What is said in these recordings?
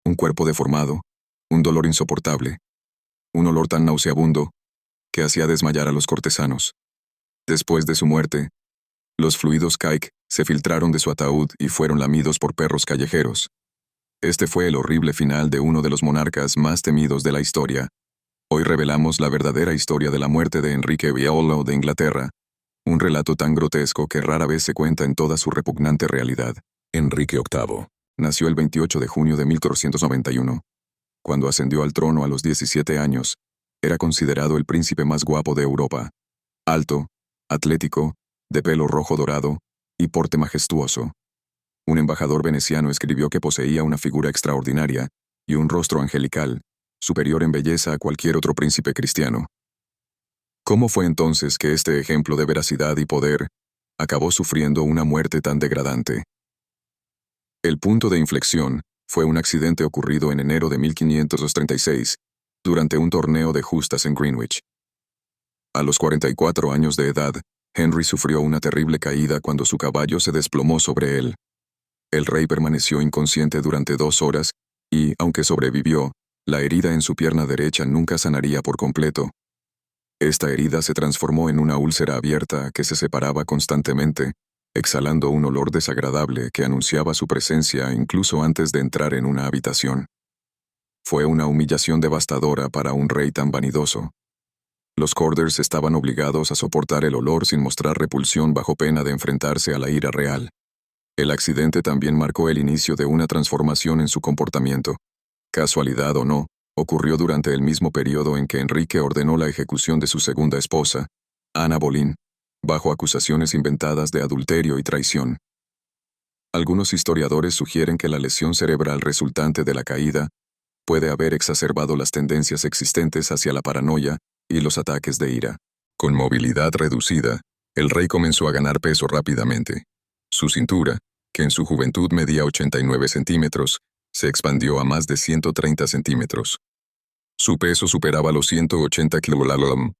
un cuerpo deformado, un dolor insoportable, un olor tan nauseabundo que hacía desmayar a los cortesanos. Después de su muerte, los fluidos Caik se filtraron de su ataúd y fueron lamidos por perros callejeros. Este fue el horrible final de uno de los monarcas más temidos de la historia. Hoy revelamos la verdadera historia de la muerte de Enrique VIII de Inglaterra, un relato tan grotesco que rara vez se cuenta en toda su repugnante realidad. Enrique VIII. Nació el 28 de junio de 1491. Cuando ascendió al trono a los 17 años, era considerado el príncipe más guapo de Europa. Alto, atlético, de pelo rojo dorado y porte majestuoso. Un embajador veneciano escribió que poseía una figura extraordinaria y un rostro angelical, superior en belleza a cualquier otro príncipe cristiano. ¿Cómo fue entonces que este ejemplo de veracidad y poder acabó sufriendo una muerte tan degradante? El punto de inflexión fue un accidente ocurrido en enero de 1536, durante un torneo de justas en Greenwich. A los 44 años de edad, Henry sufrió una terrible caída cuando su caballo se desplomó sobre él. El rey permaneció inconsciente durante 2 horas y, aunque sobrevivió, la herida en su pierna derecha nunca sanaría por completo. Esta herida se transformó en una úlcera abierta que se separaba constantemente, exhalando un olor desagradable que anunciaba su presencia incluso antes de entrar en una habitación. Fue una humillación devastadora para un rey tan vanidoso. Los Corders estaban obligados a soportar el olor sin mostrar repulsión bajo pena de enfrentarse a la ira real. El accidente también marcó el inicio de una transformación en su comportamiento. Casualidad o no, ocurrió durante el mismo periodo en que Enrique ordenó la ejecución de su segunda esposa, Ana Boleyn, bajo acusaciones inventadas de adulterio y traición. Algunos historiadores sugieren que la lesión cerebral resultante de la caída puede haber exacerbado las tendencias existentes hacia la paranoia y los ataques de ira. Con movilidad reducida, el rey comenzó a ganar peso rápidamente. Su cintura, que en su juventud medía 89 centímetros, se expandió a más de 130 centímetros. Su peso superaba los 180 kilogramos,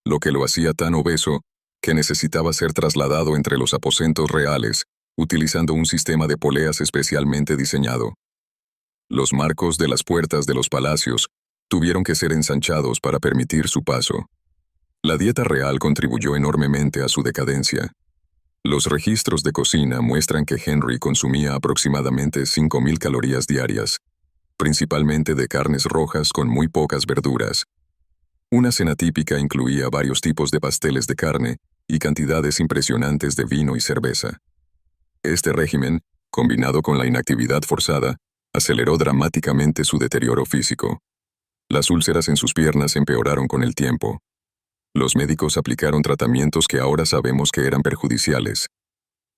lo que lo hacía tan obeso que necesitaba ser trasladado entre los aposentos reales, utilizando un sistema de poleas especialmente diseñado. Los marcos de las puertas de los palacios tuvieron que ser ensanchados para permitir su paso. La dieta real contribuyó enormemente a su decadencia. Los registros de cocina muestran que Henry consumía aproximadamente 5.000 calorías diarias, principalmente de carnes rojas con muy pocas verduras. Una cena típica incluía varios tipos de pasteles de carne y cantidades impresionantes de vino y cerveza. Este régimen, combinado con la inactividad forzada, aceleró dramáticamente su deterioro físico. Las úlceras en sus piernas empeoraron con el tiempo. Los médicos aplicaron tratamientos que ahora sabemos que eran perjudiciales.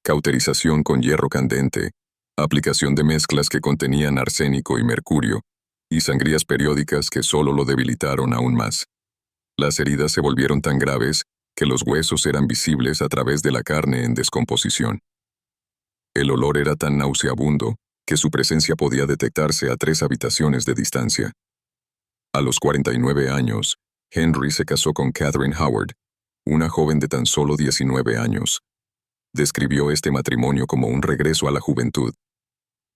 Cauterización con hierro candente, aplicación de mezclas que contenían arsénico y mercurio, y sangrías periódicas que solo lo debilitaron aún más. Las heridas se volvieron tan graves que los huesos eran visibles a través de la carne en descomposición. El olor era tan nauseabundo que su presencia podía detectarse a 3 habitaciones de distancia. A los 49 años, Henry se casó con Catherine Howard, una joven de tan solo 19 años. Describió este matrimonio como un regreso a la juventud.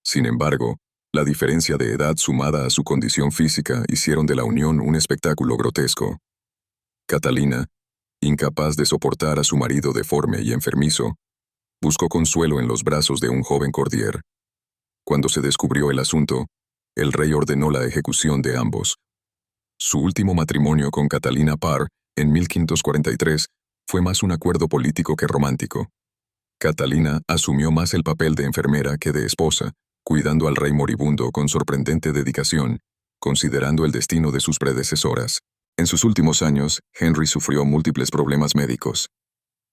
Sin embargo, la diferencia de edad sumada a su condición física hicieron de la unión un espectáculo grotesco. Catalina, incapaz de soportar a su marido deforme y enfermizo, buscó consuelo en los brazos de un joven Cordier. Cuando se descubrió el asunto, el rey ordenó la ejecución de ambos. Su último matrimonio con Catalina Parr, en 1543, fue más un acuerdo político que romántico. Catalina asumió más el papel de enfermera que de esposa, cuidando al rey moribundo con sorprendente dedicación, considerando el destino de sus predecesoras. En sus últimos años, Henry sufrió múltiples problemas médicos.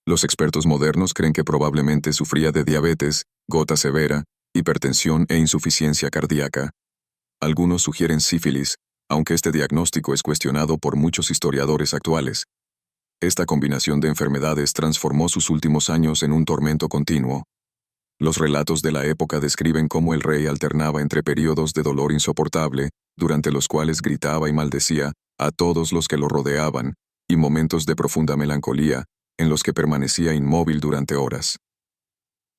Los expertos modernos creen que probablemente sufría de diabetes, gota severa, hipertensión e insuficiencia cardíaca. Algunos sugieren sífilis, aunque este diagnóstico es cuestionado por muchos historiadores actuales. Esta combinación de enfermedades transformó sus últimos años en un tormento continuo. Los relatos de la época describen cómo el rey alternaba entre periodos de dolor insoportable, durante los cuales gritaba y maldecía a todos los que lo rodeaban, y momentos de profunda melancolía, en los que permanecía inmóvil durante horas.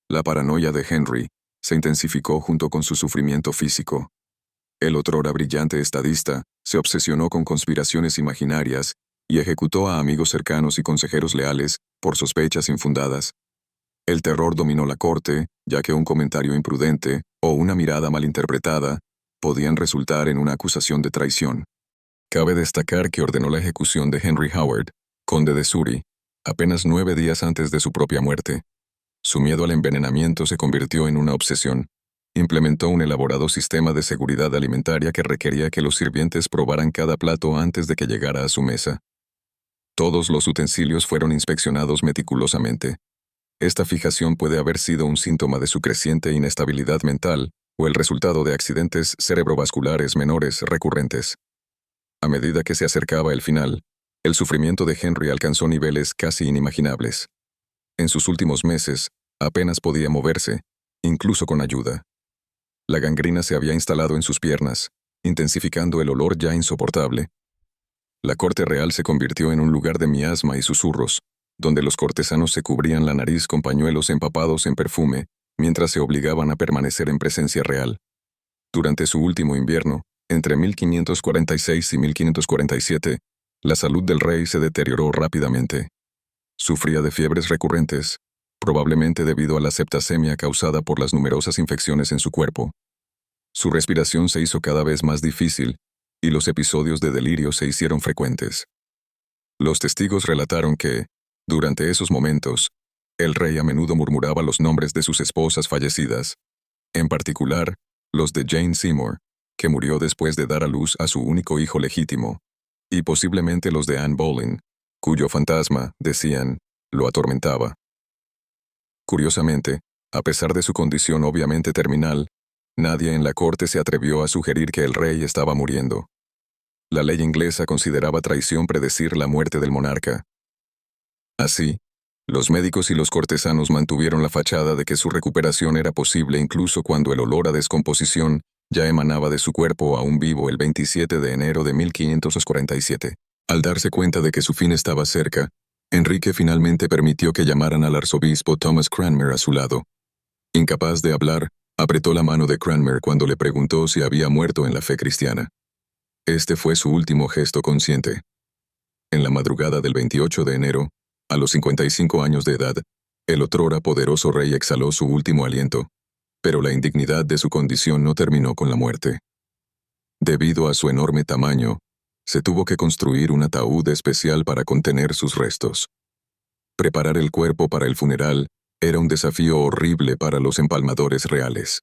La paranoia de Henry se intensificó junto con su sufrimiento físico. El otrora brillante estadista se obsesionó con conspiraciones imaginarias y ejecutó a amigos cercanos y consejeros leales por sospechas infundadas. El terror dominó la corte, ya que un comentario imprudente o una mirada malinterpretada podían resultar en una acusación de traición. Cabe destacar que ordenó la ejecución de Henry Howard, conde de Surrey, apenas 9 días antes de su propia muerte. Su miedo al envenenamiento se convirtió en una obsesión. Implementó un elaborado sistema de seguridad alimentaria que requería que los sirvientes probaran cada plato antes de que llegara a su mesa. Todos los utensilios fueron inspeccionados meticulosamente. Esta fijación puede haber sido un síntoma de su creciente inestabilidad mental o el resultado de accidentes cerebrovasculares menores recurrentes. A medida que se acercaba el final, el sufrimiento de Henry alcanzó niveles casi inimaginables. En sus últimos meses, apenas podía moverse, incluso con ayuda. La gangrena se había instalado en sus piernas, intensificando el olor ya insoportable. La corte real se convirtió en un lugar de miasma y susurros, donde los cortesanos se cubrían la nariz con pañuelos empapados en perfume, mientras se obligaban a permanecer en presencia real. Durante su último invierno, entre 1546 y 1547, la salud del rey se deterioró rápidamente. Sufría de fiebres recurrentes, probablemente debido a la septasemia causada por las numerosas infecciones en su cuerpo. Su respiración se hizo cada vez más difícil, y los episodios de delirio se hicieron frecuentes. Los testigos relataron que, durante esos momentos, el rey a menudo murmuraba los nombres de sus esposas fallecidas, en particular, los de Jane Seymour, que murió después de dar a luz a su único hijo legítimo, y posiblemente los de Anne Boleyn, cuyo fantasma, decían, lo atormentaba. Curiosamente, a pesar de su condición obviamente terminal, nadie en la corte se atrevió a sugerir que el rey estaba muriendo. La ley inglesa consideraba traición predecir la muerte del monarca. Así, los médicos y los cortesanos mantuvieron la fachada de que su recuperación era posible incluso cuando el olor a descomposición ya emanaba de su cuerpo aún vivo el 27 de enero de 1547. Al darse cuenta de que su fin estaba cerca, Enrique finalmente permitió que llamaran al arzobispo Thomas Cranmer a su lado. Incapaz de hablar, apretó la mano de Cranmer cuando le preguntó si había muerto en la fe cristiana. Este fue su último gesto consciente. En la madrugada del 28 de enero, a los 55 años de edad, el otrora poderoso rey exhaló su último aliento, pero la indignidad de su condición no terminó con la muerte. Debido a su enorme tamaño, se tuvo que construir un ataúd especial para contener sus restos. Preparar el cuerpo para el funeral era un desafío horrible para los empalmadores reales.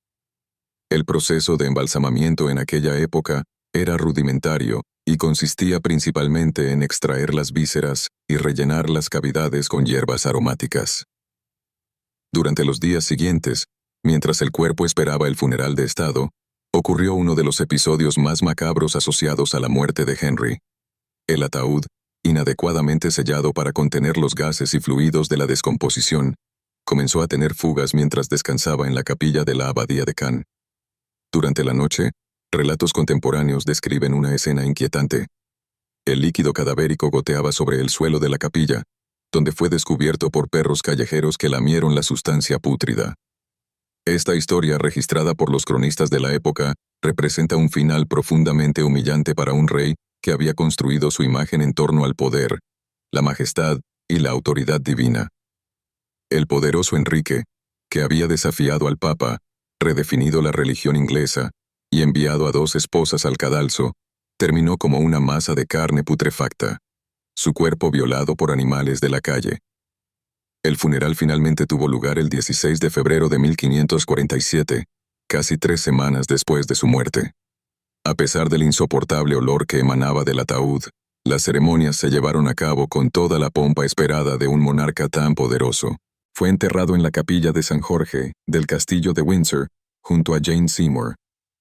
El proceso de embalsamamiento en aquella época era rudimentario y consistía principalmente en extraer las vísceras y rellenar las cavidades con hierbas aromáticas. Durante los días siguientes, mientras el cuerpo esperaba el funeral de Estado, ocurrió uno de los episodios más macabros asociados a la muerte de Henry. El ataúd, inadecuadamente sellado para contener los gases y fluidos de la descomposición, comenzó a tener fugas mientras descansaba en la capilla de la abadía de Cannes. Durante la noche, relatos contemporáneos describen una escena inquietante. El líquido cadavérico goteaba sobre el suelo de la capilla, donde fue descubierto por perros callejeros que lamieron la sustancia pútrida. Esta historia, registrada por los cronistas de la época, representa un final profundamente humillante para un rey que había construido su imagen en torno al poder, la majestad y la autoridad divina. El poderoso Enrique, que había desafiado al Papa, redefinido la religión inglesa y enviado a 2 esposas al cadalso, terminó como una masa de carne putrefacta, su cuerpo violado por animales de la calle. El funeral finalmente tuvo lugar el 16 de febrero de 1547, casi 3 semanas después de su muerte. A pesar del insoportable olor que emanaba del ataúd, las ceremonias se llevaron a cabo con toda la pompa esperada de un monarca tan poderoso. Fue enterrado en la capilla de San Jorge, del castillo de Windsor, junto a Jane Seymour,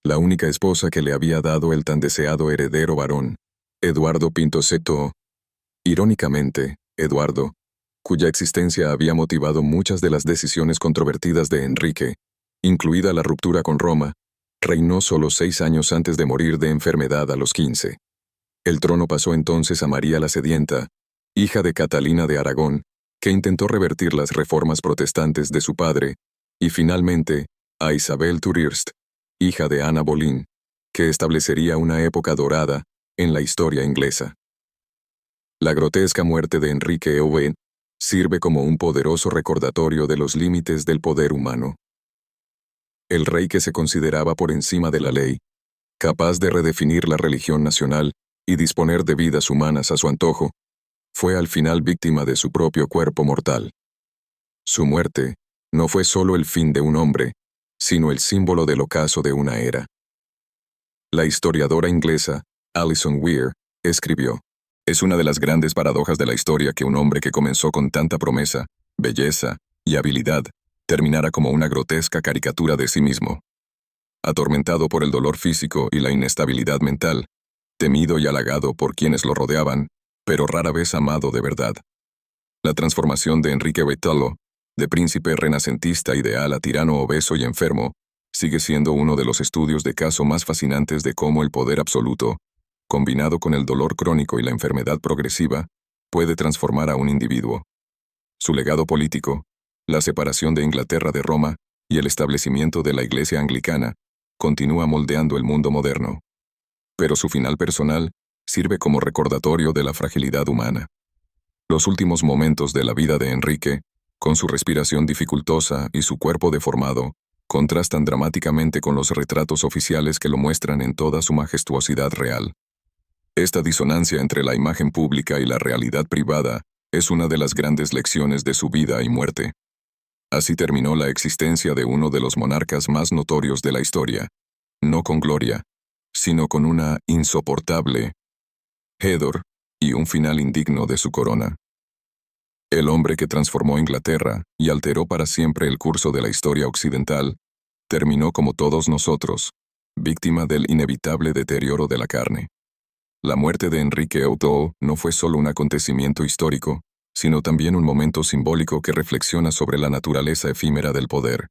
la única esposa que le había dado el tan deseado heredero varón, Eduardo Pinto-Seto. Irónicamente, Eduardo, cuya existencia había motivado muchas de las decisiones controvertidas de Enrique, incluida la ruptura con Roma, reinó solo 6 años antes de morir de enfermedad a los 15. El trono pasó entonces a María la Sedienta, hija de Catalina de Aragón, que intentó revertir las reformas protestantes de su padre, y finalmente, a Isabel Thurst, hija de Ana Boleyn, que establecería una época dorada en la historia inglesa. La grotesca muerte de Enrique VIII sirve como un poderoso recordatorio de los límites del poder humano. El rey que se consideraba por encima de la ley, capaz de redefinir la religión nacional y disponer de vidas humanas a su antojo, fue al final víctima de su propio cuerpo mortal. Su muerte no fue solo el fin de un hombre, sino el símbolo del ocaso de una era. La historiadora inglesa Alison Weir escribió: «Es una de las grandes paradojas de la historia que un hombre que comenzó con tanta promesa, belleza y habilidad terminara como una grotesca caricatura de sí mismo. Atormentado por el dolor físico y la inestabilidad mental, temido y halagado por quienes lo rodeaban, pero rara vez amado de verdad». La transformación de Enrique VIII, de príncipe renacentista ideal a tirano obeso y enfermo, sigue siendo uno de los estudios de caso más fascinantes de cómo el poder absoluto, combinado con el dolor crónico y la enfermedad progresiva, puede transformar a un individuo. Su legado político, la separación de Inglaterra de Roma y el establecimiento de la Iglesia anglicana, continúa moldeando el mundo moderno. Pero su final personal sirve como recordatorio de la fragilidad humana. Los últimos momentos de la vida de Enrique, con su respiración dificultosa y su cuerpo deformado, contrastan dramáticamente con los retratos oficiales que lo muestran en toda su majestuosidad real. Esta disonancia entre la imagen pública y la realidad privada es una de las grandes lecciones de su vida y muerte. Así terminó la existencia de uno de los monarcas más notorios de la historia, no con gloria, sino con una insoportable hedor y un final indigno de su corona. El hombre que transformó Inglaterra y alteró para siempre el curso de la historia occidental, terminó como todos nosotros, víctima del inevitable deterioro de la carne. La muerte de Enrique VIII no fue solo un acontecimiento histórico, sino también un momento simbólico que reflexiona sobre la naturaleza efímera del poder.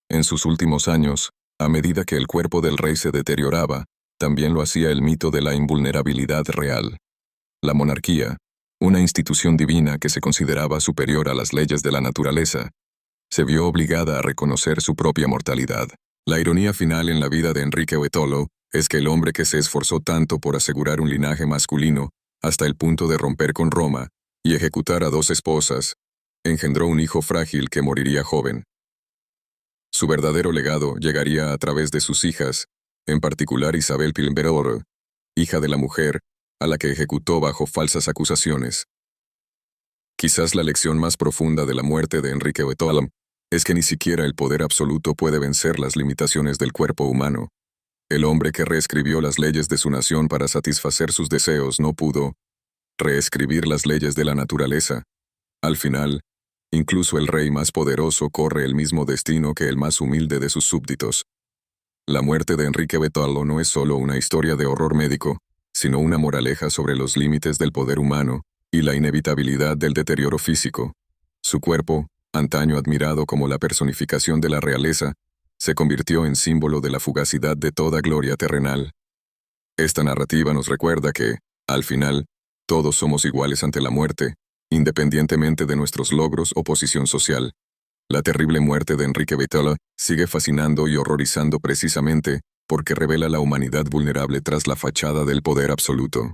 En sus últimos años, a medida que el cuerpo del rey se deterioraba, también lo hacía el mito de la invulnerabilidad real. La monarquía, una institución divina que se consideraba superior a las leyes de la naturaleza, se vio obligada a reconocer su propia mortalidad. La ironía final en la vida de Enrique VIII es que el hombre que se esforzó tanto por asegurar un linaje masculino, hasta el punto de romper con Roma y ejecutar a 2 esposas, engendró un hijo frágil que moriría joven. Su verdadero legado llegaría a través de sus hijas, en particular Isabel Pilberow, hija de la mujer a la que ejecutó bajo falsas acusaciones. Quizás la lección más profunda de la muerte de Enrique VIII es que ni siquiera el poder absoluto puede vencer las limitaciones del cuerpo humano. El hombre que reescribió las leyes de su nación para satisfacer sus deseos no pudo reescribir las leyes de la naturaleza. Al final, incluso el rey más poderoso corre el mismo destino que el más humilde de sus súbditos. La muerte de Enrique VIII no es solo una historia de horror médico, sino una moraleja sobre los límites del poder humano y la inevitabilidad del deterioro físico. Su cuerpo, antaño admirado como la personificación de la realeza, se convirtió en símbolo de la fugacidad de toda gloria terrenal. Esta narrativa nos recuerda que, al final, todos somos iguales ante la muerte, independientemente de nuestros logros o posición social. La terrible muerte de Enrique VIII sigue fascinando y horrorizando precisamente porque revela la humanidad vulnerable tras la fachada del poder absoluto.